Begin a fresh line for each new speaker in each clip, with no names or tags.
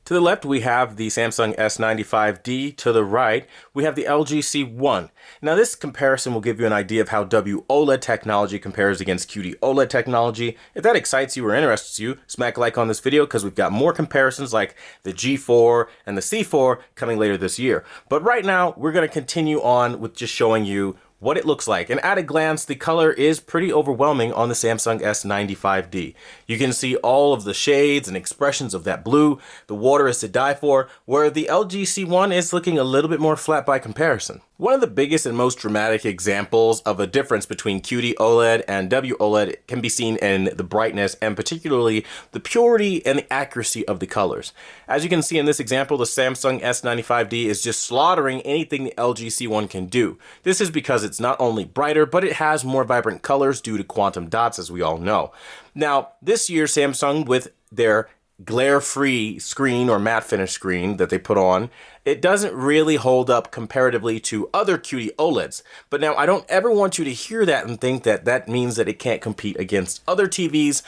To the left, we have the Samsung S95D. To the right, we have the LG C1. Now, this comparison will give you an idea of how WOLED technology compares against QD OLED technology. If that excites you or interests you, smack a like on this video because we've got more comparisons like the G4 and the C4 coming later this year. But right now, we're going to continue on with just showing you what it looks like. And at a glance, the color is pretty overwhelming on the Samsung S95D. You can see all of the shades and expressions of that blue. The water is to die for, where the LG C1 is looking a little bit more flat by comparison. One of the biggest and most dramatic examples of a difference between QD OLED and WOLED can be seen in the brightness and particularly the purity and the accuracy of the colors. As you can see in this example, the Samsung S95D is just slaughtering anything the LG C1 can do. This is because it's not only brighter, but it has more vibrant colors due to quantum dots, as we all know. Now, this year, Samsung, with their glare-free screen or matte finish screen that they put on, it doesn't really hold up comparatively to other QD OLEDs. But now I don't ever want you to hear that and think that that means that it can't compete against other TVs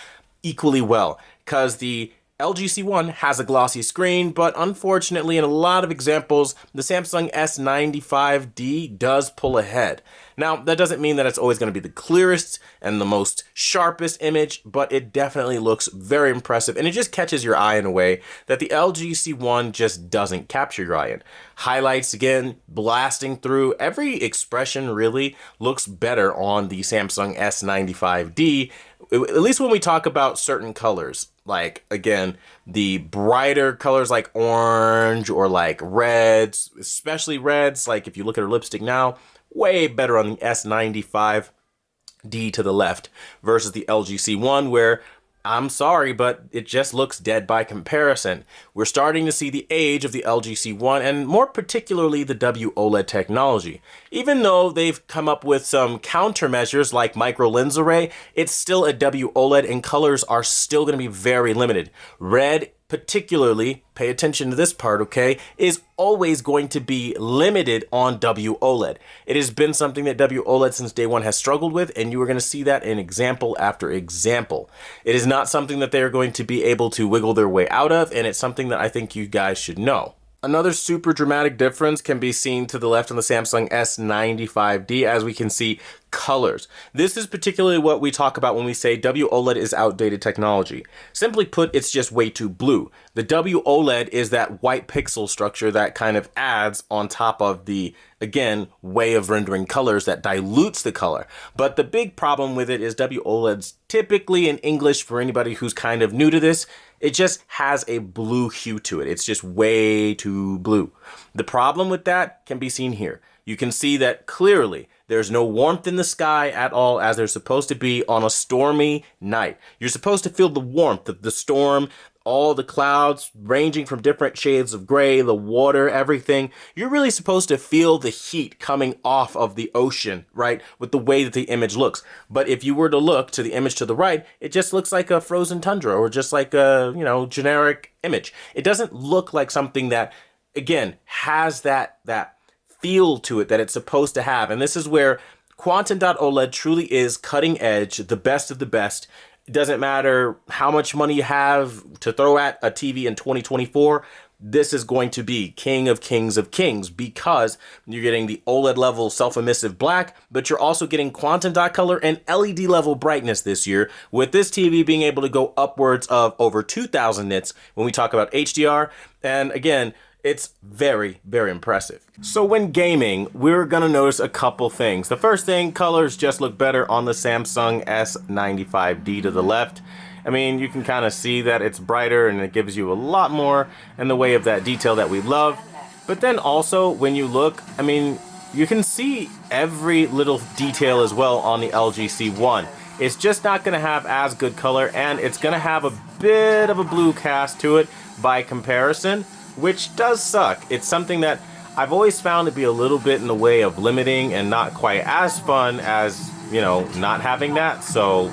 equally well, because the LG C1 has a glossy screen, but unfortunately in a lot of examples, the Samsung S95D does pull ahead. Now, that doesn't mean that it's always going to be the clearest and the most sharpest image, but it definitely looks very impressive, and it just catches your eye in a way that the LG C1 just doesn't capture your eye in. Highlights, again, blasting through. Every expression really looks better on the Samsung S95D, at least when we talk about certain colors. Like, again, the brighter colors like orange or like reds, especially reds, like if you look at her lipstick now, way better on the S95D to the left versus the LG C1, where I'm sorry, but it just looks dead by comparison. We're starting to see the age of the LG C1 and more particularly the WOLED technology. Even though they've come up with some countermeasures like micro lens array, it's still a WOLED and colors are still going to be very limited. Red, particularly, pay attention to this part, okay, is always going to be limited on WOLED. It has been something that WOLED since day one has struggled with, and you are going to see that in example after example. It is not something that they are going to be able to wiggle their way out of, and it's something that I think you guys should know. Another super dramatic difference can be seen to the left on the Samsung S95D, as we can see colors. This is particularly what we talk about when we say WOLED is outdated technology. Simply put, it's just way too blue. The WOLED is that white pixel structure that kind of adds on top of the, again, way of rendering colors that dilutes the color. But the big problem with it is WOLED's typically in English, for anybody who's kind of new to this, it just has a blue hue to it. It's just way too blue. The problem with that can be seen here. You can see that clearly there's no warmth in the sky at all, as there's supposed to be on a stormy night. You're supposed to feel the warmth of the storm, all the clouds ranging from different shades of gray, the water, everything. You're really supposed to feel the heat coming off of the ocean, right, with the way that the image looks. But if you were to look to the image to the right, it just looks like a frozen tundra or just like a, generic image. It doesn't look like something that, again, has that feel to it that it's supposed to have. And this is where Quantum Dot OLED truly is cutting edge, the best of the best. It doesn't matter how much money you have to throw at a TV in 2024. This is going to be king of kings of kings, because you're getting the OLED level self-emissive black, but you're also getting quantum dot color and LED level brightness this year, with this TV being able to go upwards of over 2000 nits when we talk about HDR. And again, it's very, very impressive. So when gaming, we're gonna notice a couple things. The first thing, colors just look better on the Samsung S95D to the left. I mean, you can kind of see that it's brighter and it gives you a lot more in the way of that detail that we love. But then also, when you look, I mean, you can see every little detail as well on the LG C1. It's just not gonna have as good color, and it's gonna have a bit of a blue cast to it by comparison, which does suck. It's something that I've always found to be a little bit in the way of limiting and not quite as fun as, not having that. So,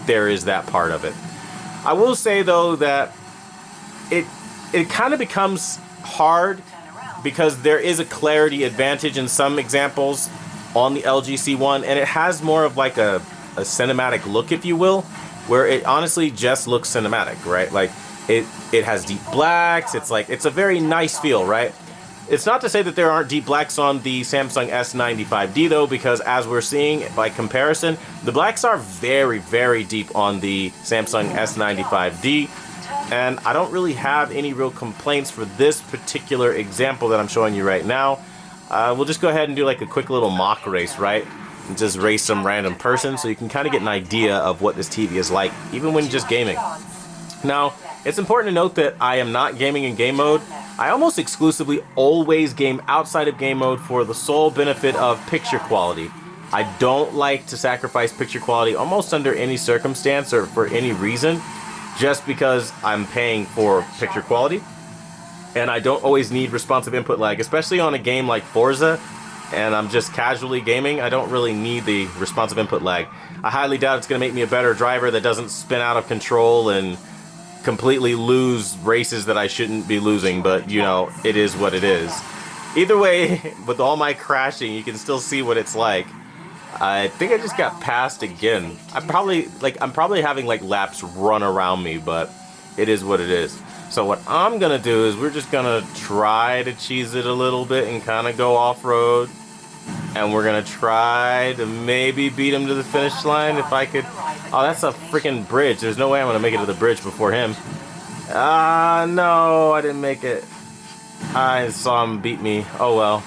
there is that part of it. I will say though that it kind of becomes hard because there is a clarity advantage in some examples on the LG C1, and it has more of like a cinematic look, if you will, where it honestly just looks cinematic, right? Like, It has deep blacks. It's like, it's a very nice feel, right? It's not to say that there aren't deep blacks on the Samsung S95D though, because as we're seeing by comparison, the blacks are very, very deep on the Samsung S95D. And I don't really have any real complaints for this particular example that I'm showing you right now. We'll just go ahead and do like a quick little mock race, right? And just race some random person so you can kind of get an idea of what this TV is like, even when just gaming. Now, it's important to note that I am not gaming in game mode. I almost exclusively always game outside of game mode for the sole benefit of picture quality. I don't like to sacrifice picture quality almost under any circumstance or for any reason, just because I'm paying for picture quality. And I don't always need responsive input lag, especially on a game like Forza, and I'm just casually gaming. I don't really need the responsive input lag. I highly doubt it's going to make me a better driver that doesn't spin out of control and completely lose races that I shouldn't be losing, but you know, it is what it is. Either way, with all my crashing, you can still see what it's like. I think I just got passed again. I'm probably having like laps run around me, but it is what it is. So what I'm gonna do is we're just gonna try to cheese it a little bit and kind of go off-road. And we're gonna try to maybe beat him to the finish line if I could. Oh, that's a freaking bridge. There's no way I'm gonna make it to the bridge before him. No, I didn't make it. I saw him beat me. Oh well.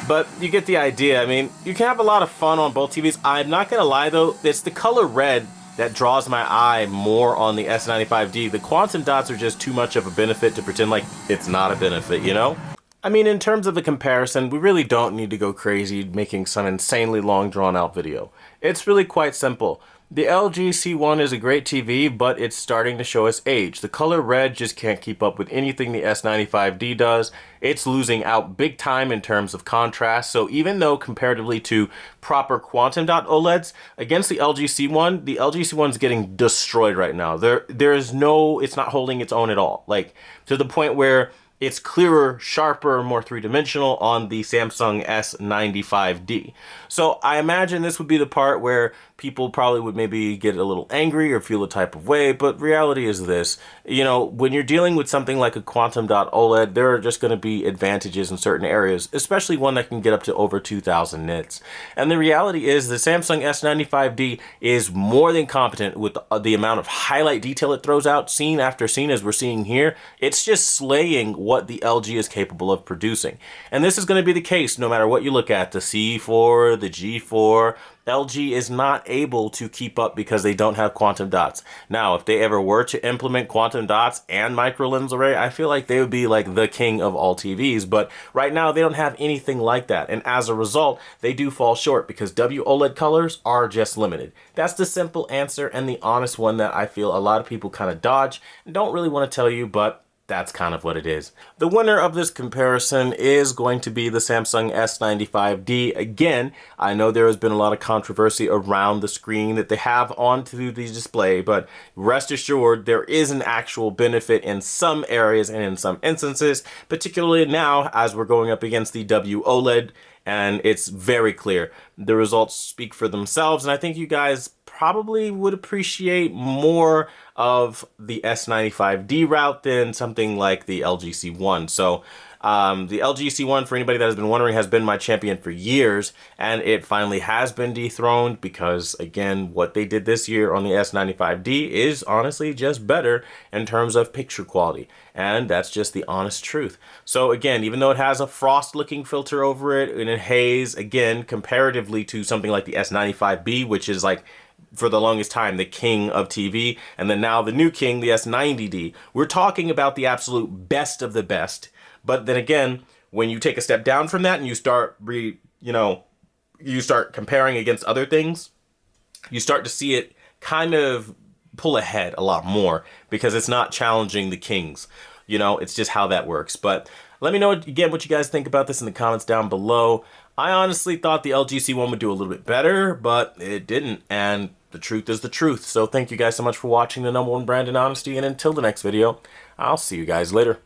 But you get the idea. I mean, you can have a lot of fun on both TVs. I'm not gonna lie though, it's the color red that draws my eye more on the S95D. The quantum dots are just too much of a benefit to pretend like it's not a benefit, you know? I mean, in terms of the comparison, we really don't need to go crazy making some insanely long drawn out video. It's really quite simple. The LG C1 is a great TV, but it's starting to show its age. The color red just can't keep up with anything the S95D does. It's losing out big time in terms of contrast, so even though comparatively to proper quantum dot OLEDs, against the LG C1 is getting destroyed right now. It's not holding its own at all. Like, to the point where it's clearer, sharper, more three-dimensional on the Samsung S95D. So I imagine this would be the part where people probably would maybe get a little angry or feel a type of way, but reality is this. You know, when you're dealing with something like a quantum dot OLED, there are just going to be advantages in certain areas, especially one that can get up to over 2000 nits. And the reality is the Samsung S95D is more than competent with the amount of highlight detail it throws out, scene after scene as we're seeing here. It's just slaying what the LG is capable of producing. And this is going to be the case no matter what you look at, the C4, the G4, LG is not able to keep up because they don't have quantum dots. Now, if they ever were to implement quantum dots and micro lens array, I feel like they would be like the king of all TVs, but right now they don't have anything like that. And as a result, they do fall short because WOLED colors are just limited. That's the simple answer and the honest one that I feel a lot of people kind of dodge and don't really want to tell you, but that's kind of what it is. The winner of this comparison is going to be the Samsung S95D. Again, I know there has been a lot of controversy around the screen that they have onto the display, but rest assured there is an actual benefit in some areas and in some instances, particularly now as we're going up against the WOLED, and it's very clear. The results speak for themselves, and I think you guys probably would appreciate more of the S95D route than something like the LG C1. So the LG C1, for anybody that has been wondering, has been my champion for years, and it finally has been dethroned because, again, what they did this year on the S95D is honestly just better in terms of picture quality, and that's just the honest truth. So again, even though it has a frost looking filter over it and a haze, again, comparatively to something like the S95B, which is like, for the longest time, the king of TV, and then now the new king, the S90D. We're talking about the absolute best of the best. But then again, when you take a step down from that and you start you start comparing against other things, you start to see it kind of pull ahead a lot more because it's not challenging the kings. You know, it's just how that works. But let me know again what you guys think about this in the comments down below. I honestly thought the LG C1 would do a little bit better, but it didn't, and the truth is the truth. So thank you guys so much for watching the #1 brand in honesty, and until the next video, I'll see you guys later.